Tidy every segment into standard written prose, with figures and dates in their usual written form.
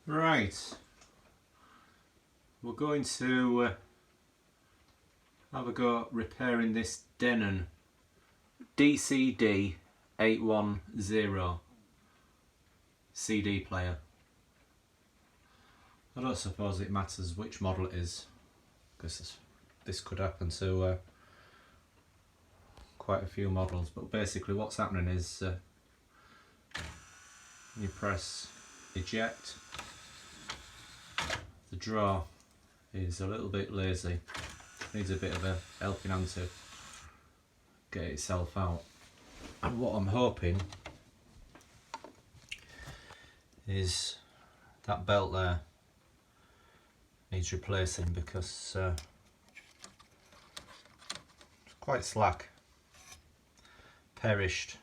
Right, we're going to have a go at repairing this Denon DCD 810 CD player. I don't suppose it matters which model it is, because this could happen to quite a few models, but basically what's happening is you press eject. The drawer is a little bit lazy, needs a bit of a helping hand to get itself out, and what I'm hoping is that belt there needs replacing, because it's quite slack, perished,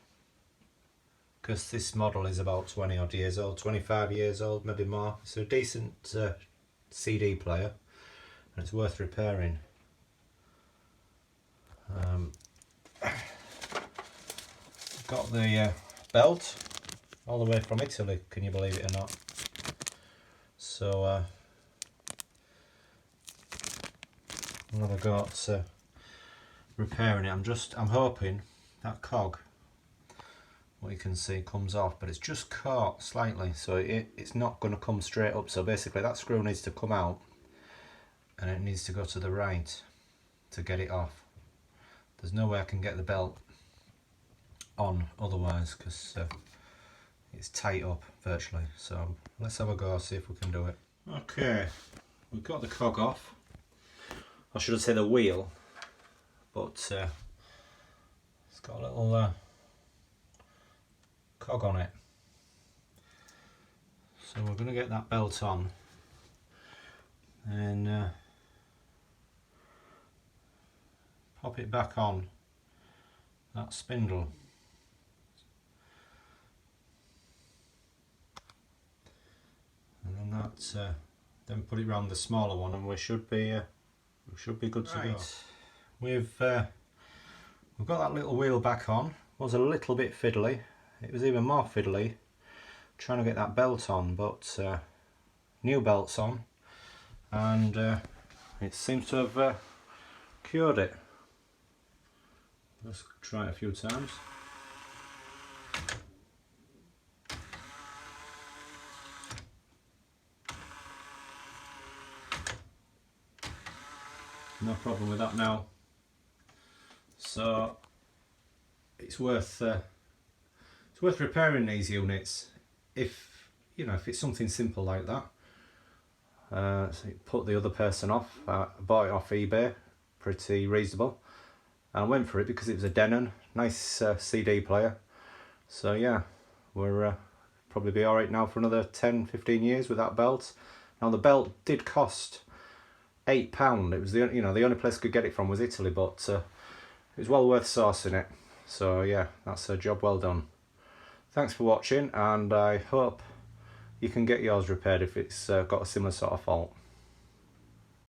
because this model is about 20 odd years old, 25 years old, maybe more. It's a decent CD player and it's worth repairing. Got the belt all the way from Italy, can you believe it or not? So I'm gonna go at repairing it. I'm hoping that cog, what you can see, comes off, but it's just caught slightly, so it's not going to come straight up. So basically that screw needs to come out and it needs to go to the right to get it off. There's no way I can get the belt on otherwise, because it's tight up virtually. So let's have a go, see if we can do it. Okay, we've got the cog off. I should say the wheel, but it's got a little cog on it. So we're going to get that belt on and pop it back on that spindle. And then then put it around the smaller one, and we should be good to go. We've got that little wheel back on. It was a little bit fiddly. It was even more fiddly trying to get that belt on, but new belt's on, and it seems to have cured it. Let's try it a few times. No problem with that now. So it's worth repairing these units if it's something simple like that. So you put the other person off. I bought it off eBay, pretty reasonable, and I went for it because it was a Denon, nice CD player. So yeah, we're probably be alright now for another 10-15 years with that belt. Now the belt did cost £8. It was the only place I could get it from was Italy, but it was well worth sourcing it. So yeah, that's a job well done. Thanks for watching, and I hope you can get yours repaired if it's got a similar sort of fault.